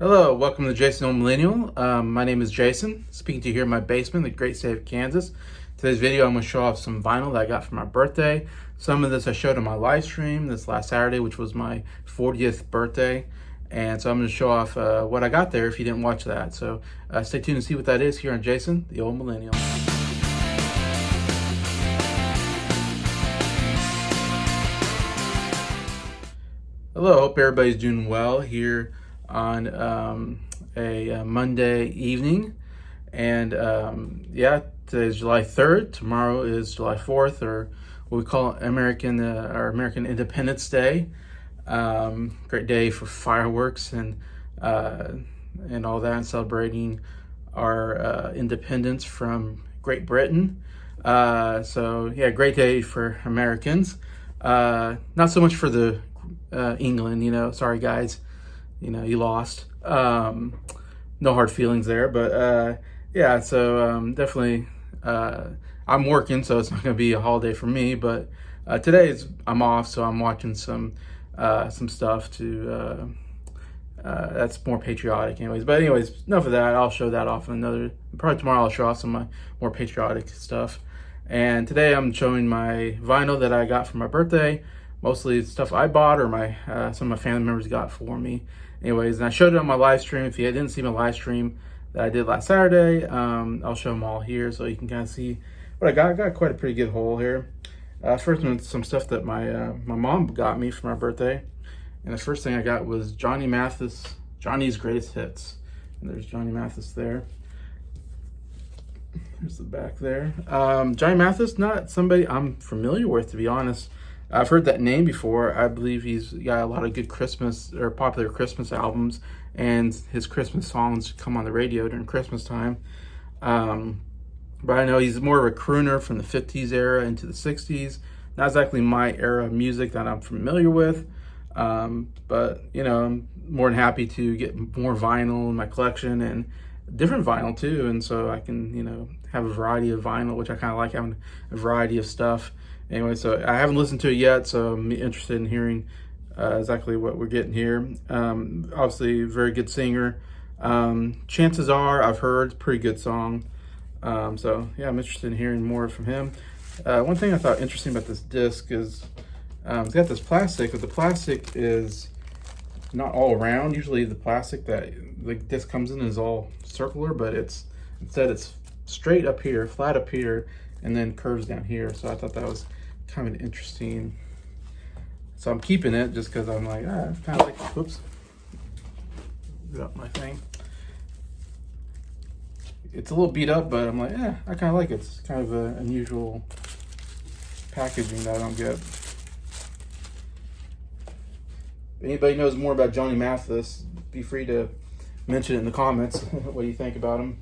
Hello, welcome to Jason Old Millennial. My name is Jason, speaking to you here in my basement in the great state of Kansas. Today's video, I'm going to show off some vinyl that I got for my birthday. Some of this I showed on my live stream this last Saturday, which was my 40th birthday. And so I'm going to show off what I got there if you didn't watch that. So stay tuned to see what that is here on Jason, the Old Millennial. Hello, hope everybody's doing well here on a Monday evening. And yeah, today's July 3rd. Tomorrow is July 4th, or what we call American Independence Day. Great day for fireworks and all that, and celebrating our independence from Great Britain. So yeah, great day for Americans. Not so much for the England, sorry guys, you lost. No hard feelings there, but yeah, so definitely I'm working, so it's not going to be a holiday for me, but today I'm off, so I'm watching some stuff to that's more patriotic anyways. But anyways, enough of that. I'll show that off in probably tomorrow I'll show off some of my more patriotic stuff. And today I'm showing my vinyl that I got for my birthday. Mostly stuff I bought or some of my family members got for me. Anyways, and I showed it on my live stream. If you didn't see my live stream that I did last Saturday, I'll show them all here so you can kind of see what I got. I got quite a pretty good haul here. First one, some stuff that my mom got me for my birthday. And the first thing I got was Johnny Mathis, Johnny's Greatest Hits. And there's Johnny Mathis there. Here's the back there. Johnny Mathis, not somebody I'm familiar with, to be honest. I've heard that name before. I believe he's got a lot of good Christmas or popular Christmas albums, and his Christmas songs come on the radio during Christmas time. But I know he's more of a crooner from the 50s era into the 60s. Not exactly my era of music that I'm familiar with. But, I'm more than happy to get more vinyl in my collection and different vinyl too. And so I can, have a variety of vinyl, which I kind of like having a variety of stuff. Anyway, so I haven't listened to it yet, so I'm interested in hearing exactly what we're getting here. Obviously, very good singer. Chances Are, I've heard, pretty good song. So yeah, I'm interested in hearing more from him. One thing I thought interesting about this disc is it's got this plastic, but the plastic is not all around. Usually the plastic that the disc comes in is all circular, but instead it's straight up here, flat up here, and then curves down here. So I thought that was kind of interesting. So I'm keeping it just because I'm like, I kind of like, whoops, got my thing. It's a little beat up, but I'm like, I kind of like it. It's kind of an unusual packaging that I don't get. If anybody knows more about Johnny Mathis, be free to mention it in the comments. What do you think about him?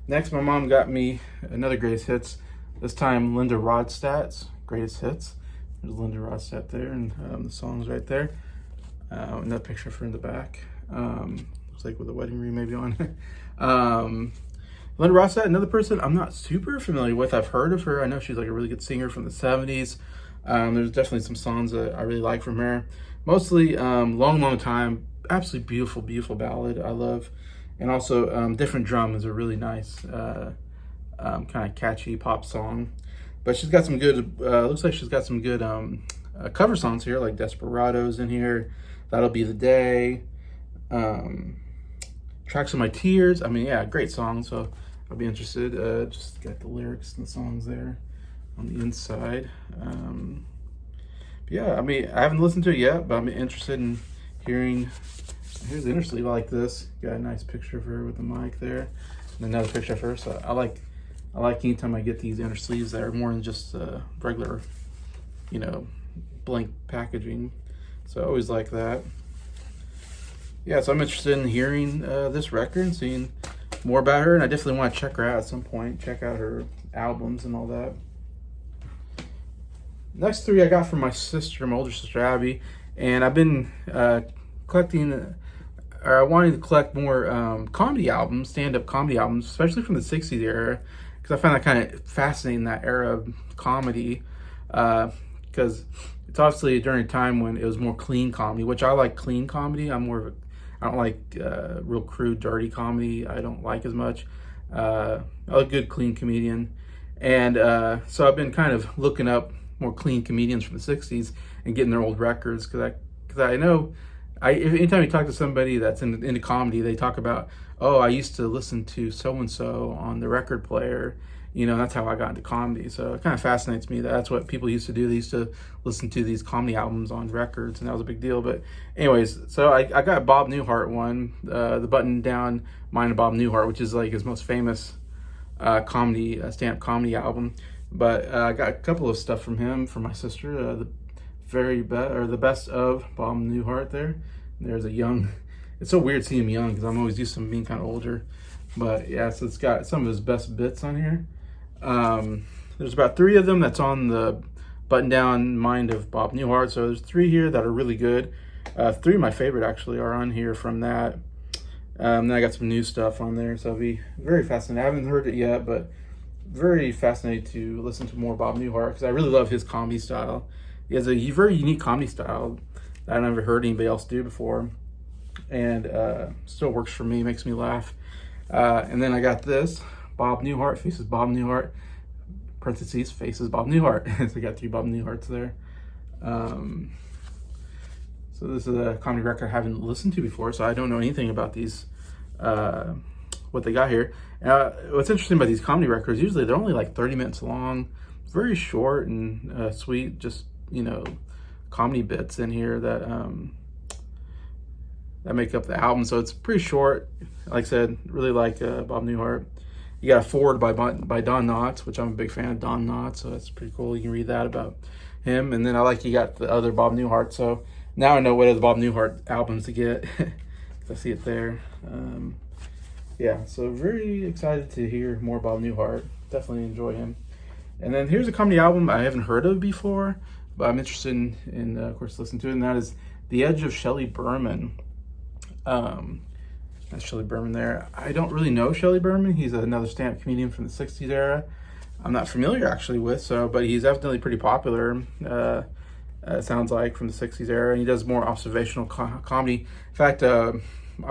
Next, my mom got me another Greatest Hits. This time, Linda Ronstadt's Greatest Hits. There's Linda Ronstadt there, and the song's right there. Another picture of her in the back. Looks like with a wedding ring maybe on. Linda Ronstadt, another person I'm not super familiar with. I've heard of her. I know she's like a really good singer from the 70s. There's definitely some songs that I really like from her. Mostly Long Time. Absolutely beautiful, beautiful ballad I love. And also Different Drum is a really nice kind of catchy pop song. But she's got some good, looks like she's got some good cover songs here, like Desperados in here, That'll Be the Day, Tracks of My Tears. I mean, yeah, great song, so I'll be interested. Just got the lyrics and the songs there on the inside. But yeah, I mean, I haven't listened to it yet, but I'm interested in hearing. Here's the inner sleeve. I like this. Got a nice picture of her with the mic there, and another picture of her. So I like anytime I get these inner sleeves that are more than just regular, blank packaging. So I always like that. Yeah, so I'm interested in hearing this record and seeing more about her, and I definitely want to check her out at some point. Check out her albums and all that. Next three I got from my older sister Abby, and I've been collecting. I wanted to collect more comedy albums, stand-up comedy albums, especially from the 60s era, because I find that kind of fascinating, that era of comedy, because it's obviously during a time when it was more clean comedy, which I like clean comedy. I don't like real crude, dirty comedy. I don't like as much. A good, clean comedian. And so I've been kind of looking up more clean comedians from the 60s and getting their old records because I know anytime you talk to somebody that's into comedy, they talk about, oh, I used to listen to so-and-so on the record player. That's how I got into comedy. So it kind of fascinates me that that's what people used to do. They used to listen to these comedy albums on records, and that was a big deal. But anyways, so I got Bob Newhart one, the Button Down Mind of Bob Newhart, which is like his most famous comedy, stand-up comedy album. But I got a couple of stuff from him, from my sister, the best of Bob Newhart there. There's a young, it's so weird seeing him young because I'm always used to him being kind of older. But yeah, so it's got some of his best bits on here. There's about 3 of them that's on the Button Down Mind of Bob Newhart. So there's 3 here that are really good. 3 of my favorite actually are on here from that. Then I got some new stuff on there, so I'll be very fascinated. I haven't heard it yet, but very fascinated to listen to more Bob Newhart because I really love his comedy style. He has a very unique comedy style that I've never heard anybody else do before, and still works for me, makes me laugh. And then I got this, Bob Newhart faces Bob Newhart, parentheses, faces Bob Newhart. So I got 3 Bob Newharts there. So this is a comedy record I haven't listened to before, so I don't know anything about these, what they got here. What's interesting about these comedy records, usually they're only like 30 minutes long, very short and sweet, just, comedy bits in here that make up the album. So it's pretty short. Like I said, really like Bob Newhart. You got a foreword by Don Knotts, which I'm a big fan of Don Knotts, so that's pretty cool. You can read that about him. And then you got the other Bob Newhart. So now I know what other Bob Newhart albums to get. I see it there. Yeah, so very excited to hear more Bob Newhart. Definitely enjoy him. And then here's a comedy album I haven't heard of before, but I'm interested in of course, listening to it, and that is The Edge of Shelley Berman. That's Shelley Berman there. I don't really know Shelley Berman. He's another stand-up comedian from the 60s era. I'm not familiar actually with, but he's definitely pretty popular. It sounds like from the 60s era, and he does more observational comedy. In fact, I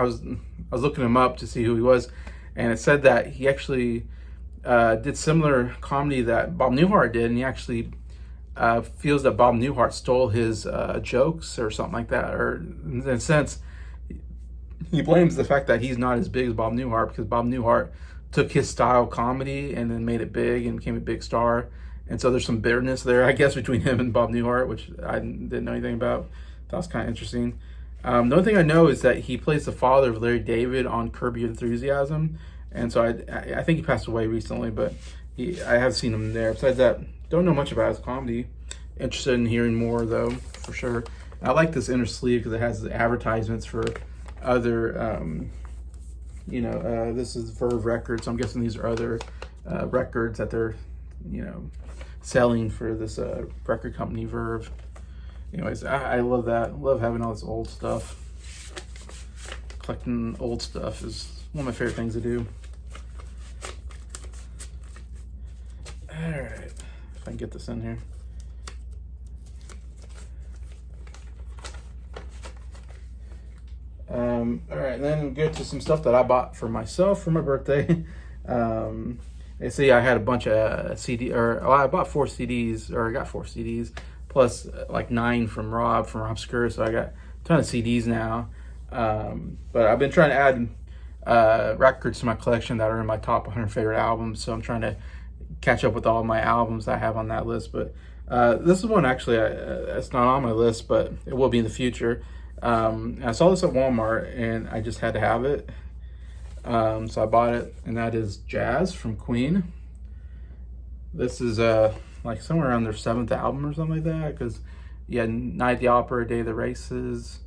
was looking him up to see who he was, and it said that he actually did similar comedy that Bob Newhart did, and he actually feels that Bob Newhart stole his jokes or something like that, or in a sense, he blames the fact that he's not as big as Bob Newhart because Bob Newhart took his style comedy and then made it big and became a big star. And so there's some bitterness there, I guess, between him and Bob Newhart, which I didn't know anything about. That was kind of interesting. The only thing I know is that he plays the father of Larry David on Curb Your Enthusiasm. And so I think he passed away recently, but I have seen him there. Besides that, don't know much about his comedy. Interested in hearing more, though, for sure. I like this inner sleeve because it has the advertisements for other, this is Verve Records. So I'm guessing these are other records that they're, selling for this record company, Verve. Anyways, I love that. Love having all this old stuff. Collecting old stuff is one of my favorite things to do. All right, if I can get this in here. All right, and then get to some stuff that I bought for myself for my birthday. See, I had a bunch of I bought 4 CDs, or I got 4 CDs, plus like 9 from Rob Scurr, so I got a ton of CDs now. But I've been trying to add records to my collection that are in my top 100 favorite albums, so I'm trying to catch up with all my albums I have on that list. But this is one actually, it's not on my list, but it will be in the future. I saw this at Walmart and I just had to have it. So I bought it, and that is Jazz from Queen. This is like somewhere around their 7th album or something like that, because you had Night at the Opera, Day of the Races,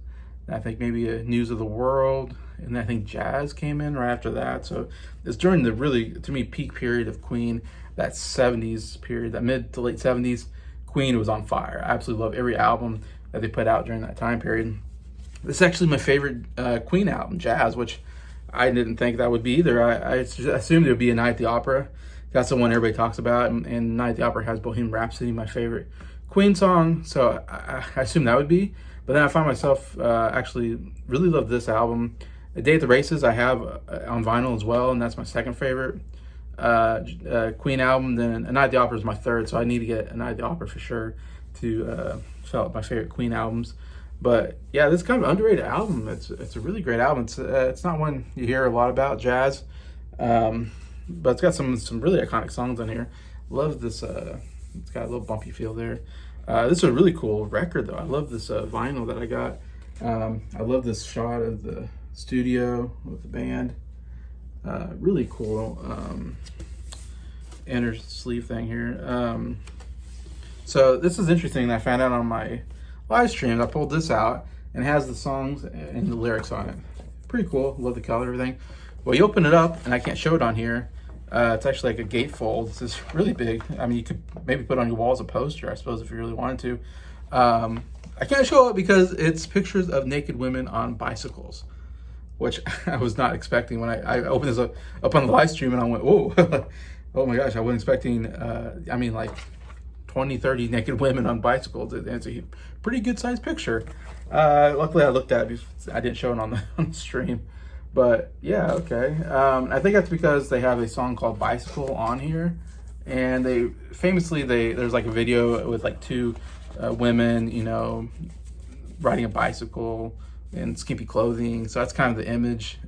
I think maybe News of the World, and I think Jazz came in right after that. So it's during the really, to me, peak period of Queen, that 70s period, that mid to late 70s. Queen was on fire. I absolutely love every album that they put out during that time period. This is actually my favorite Queen album, Jazz, which I didn't think that would be either. I assumed it would be a Night at the Opera. That's the one everybody talks about, and Night at the Opera has Bohemian Rhapsody, my favorite Queen song, so I assumed that would be. But then I found myself actually really love this album. A Day at the Races I have on vinyl as well, and that's my second favorite Queen album. Then A Night at the Opera is my third, so I need to get A Night at the Opera for sure to shout out my favorite Queen albums. But yeah, this is kind of an underrated album. It's a really great album. It's not one you hear a lot about, jazz, but it's got some really iconic songs on here. Love this. It's got a little bumpy feel there. This is a really cool record, though. I love this vinyl that I got. I love this shot of the studio with the band. Really cool inner sleeve thing here. So this is interesting. I found out on my live stream. I pulled this out and it has the songs and the lyrics on it. Pretty cool. Love the color, everything. Well, you open it up, and I can't show it on here. It's actually like a gatefold. It's just really big. I mean, you could maybe put it on your wall as a poster, I suppose, if you really wanted to. I can't show it because it's pictures of naked women on bicycles, which I was not expecting when I opened this up on the live stream, and I went, whoa, oh my gosh, I wasn't expecting, I mean, like 20, 30 naked women on bicycles. It's a pretty good sized picture. Luckily I looked at it before. I didn't show it on the stream. But yeah, okay. I think that's because they have a song called Bicycle on here. And they famously, there's like a video with like two women, you know, riding a bicycle in skimpy clothing. So that's kind of the image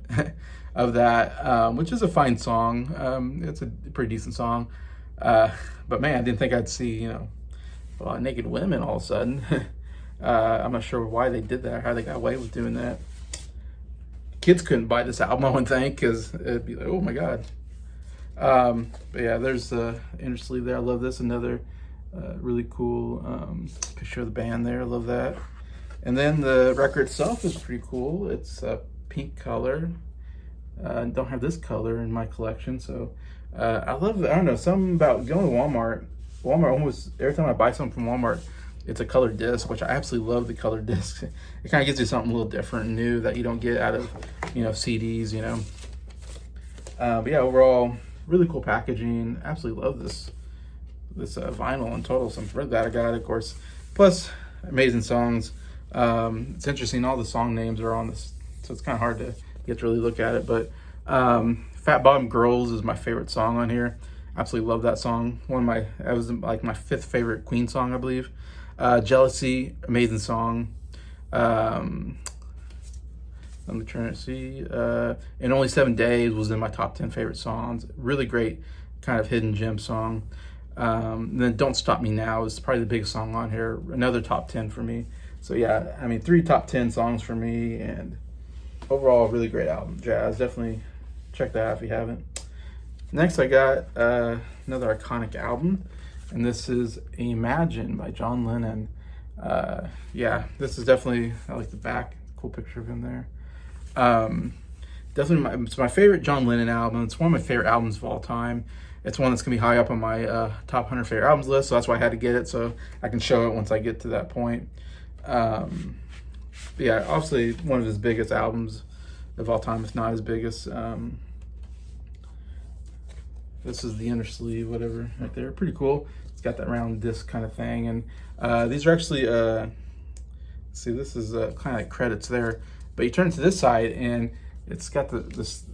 of that, which is a fine song. It's a pretty decent song. But man, I didn't think I'd see, you know, a lot of naked women all of a sudden. I'm not sure why they did that, how they got away with doing that. Kids couldn't buy this album, I wouldn't think, because it'd be like, oh my God. But yeah, there's the inner sleeve there. I love this. Another really cool picture of the band there. I love that. And then the record itself is pretty cool. It's a pink color. I don't have this color in my collection, so I love it. I don't know, something about going to Walmart almost every time I buy something from Walmart, it's a colored disc, which I absolutely love the colored discs. It kind of gives you something a little different and new that you don't get out of, you know, CDs, you know. But yeah, overall, really cool packaging. Absolutely love this vinyl in total. So I'm really glad I got it, of course. Plus, amazing songs. It's interesting, all the song names are on this, so it's kind of hard to get to really look at it. But Fat Bottom Girls is my favorite song on here. Absolutely love that song. That was like my fifth favorite Queen song, I believe. Jealousy, amazing song. Let me try to see. In Only 7 Days was in my top 10 favorite songs. Really great kind of hidden gem song. Then Don't Stop Me Now is probably the biggest song on here. Another top 10 for me. So yeah, I mean, 3 top 10 songs for me, and overall, really great album. Jazz, definitely check that out if you haven't. Next, I got another iconic album, and this is Imagine by John Lennon. Yeah, this is definitely, I like the back, cool picture of him there. Definitely it's my favorite John Lennon album. It's one of my favorite albums of all time. It's one that's gonna be high up on my top 100 favorite albums list, so that's why I had to get it, so I can show it once I get to that point. Yeah, obviously one of his biggest albums of all time, if not his biggest. This is the inner sleeve, whatever, right there. Pretty cool. It's got that round disc kind of thing. And these are actually, see, this is kind of like credits there. But you turn to this side, and it's got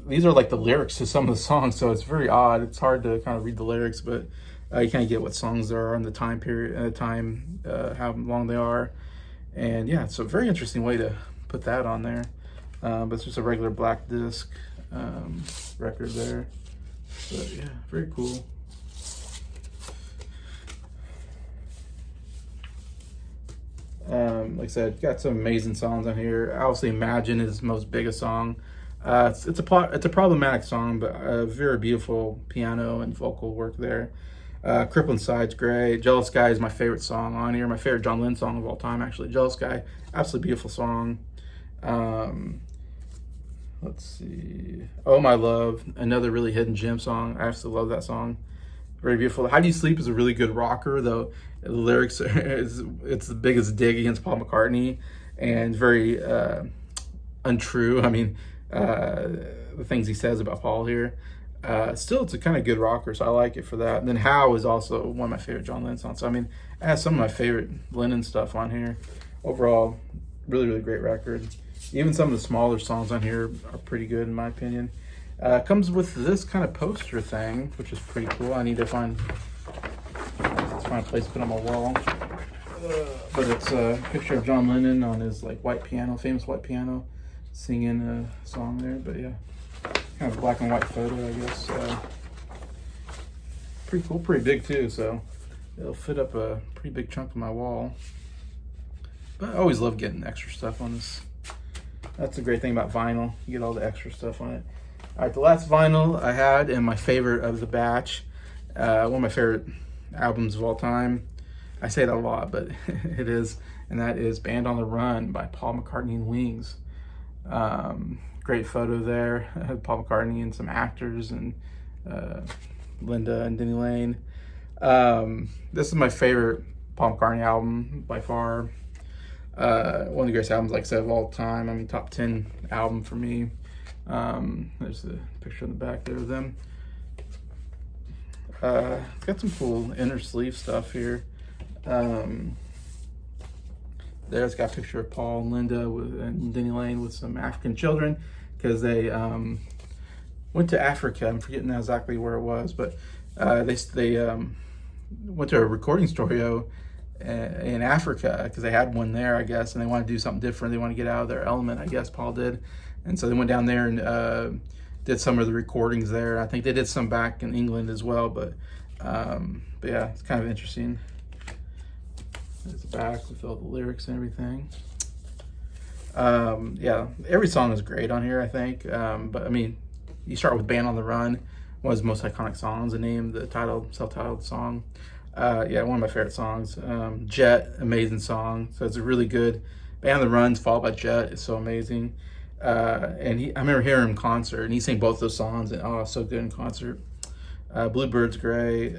these are like the lyrics to some of the songs, so it's very odd. It's hard to kind of read the lyrics, but you kind of get what songs there are and the time period, how long they are. And yeah, it's a very interesting way to put that on there. But it's just a regular black disc record there. But yeah, very cool. Like I said, got some amazing songs on here. Obviously, Imagine is his most biggest song. It's a problematic song, but very beautiful piano and vocal work there. Crippling Side's great. Jealous Guy is my favorite song on here. My favorite John Lennon song of all time, actually. Jealous Guy, absolutely beautiful song. Let's see. Oh My Love, another really hidden gem song. I absolutely love that song. Very beautiful. How Do You Sleep is a really good rocker, though the lyrics it's the biggest dig against Paul McCartney and very untrue. I mean, the things he says about Paul here. Still, it's a kind of good rocker, so I like it for that. And then How is also one of my favorite John Lennon songs. So I mean, it has some of my favorite Lennon stuff on here. Overall, Really, really great record. Even some of the smaller songs on here are pretty good in my opinion. Comes with this kind of poster thing, which is pretty cool. I need to find a place to put on my wall. But it's a picture of John Lennon on his like white piano, famous white piano, singing a song there. But yeah, kind of a black and white photo, I guess. Pretty cool, pretty big too. So it'll fit up a pretty big chunk of my wall. But I always love getting extra stuff on this. That's the great thing about vinyl. You get all the extra stuff on it. All right, the last vinyl I had and my favorite of the batch, one of my favorite albums of all time. I say that a lot, but it is, and that is Band on the Run by Paul McCartney and Wings. Great photo there. Paul McCartney and some actors and Linda and Denny Lane. This is my favorite Paul McCartney album by far. One of the greatest albums, like I said, of all time. I mean, top 10 album for me. There's the picture in the back there of them. It's got some cool inner sleeve stuff here. There's got a picture of Paul and Linda and Denny Lane with some African children, because they went to Africa. I'm forgetting now exactly where it was, but they went to a recording studio in Africa because they had one there, I guess, and they wanted to do something different. They want to get out of their element, I guess Paul did, and so they went down there and did some of the recordings there. I think they did some back in England as well, but yeah, it's kind of interesting. There's the back with all the lyrics and everything. Yeah, every song is great on here, I think. But I mean, you start with Band on the Run, one of his most iconic songs, the name, the title, self-titled song. Yeah, one of my favorite songs. Jet, amazing song. So it's a really good Band on the Run followed by Jet. It's so amazing. And I remember hearing him in concert, and he sang both those songs, and oh, so good in concert. Bluebird's great.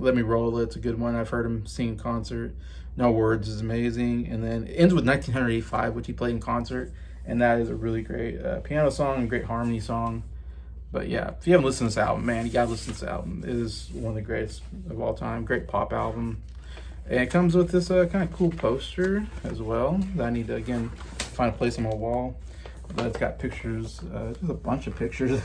Let Me Roll It's a good one. I've heard him sing in concert. No Words is amazing. And then it ends with 1985, which he played in concert, and that is a really great piano song and great harmony song. But yeah, if you haven't listened to this album, man, you gotta listen to this album. It is one of the greatest of all time. Great pop album. And it comes with this kind of cool poster as well that I need to, again, find a place on my wall. But it's got pictures, just a bunch of pictures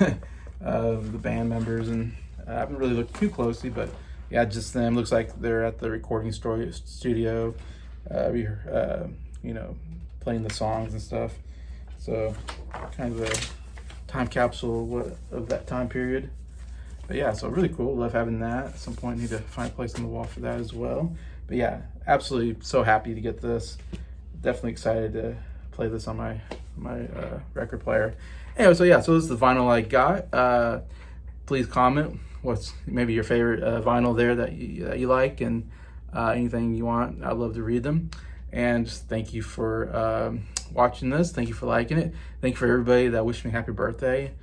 of the band members, and I haven't really looked too closely, but yeah, just them. Looks like they're at the recording studio, you know, playing the songs and stuff. So kind of a time capsule of that time period. But yeah, so really cool. Love having that. At some point, need to find a place on the wall for that as well. But yeah, absolutely so happy to get this. Definitely excited to play this on my record player. Anyway, so yeah, so this is the vinyl I got. Please comment what's maybe your favorite vinyl there that you like, and anything you want. I'd love to read them. And just thank you for watching this. Thank you for liking it. Thank you for everybody that wished me happy birthday.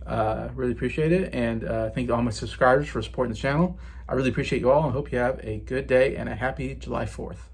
Really appreciate it. And thank you to all my subscribers for supporting the channel. I really appreciate you all. I hope you have a good day and a happy July 4th.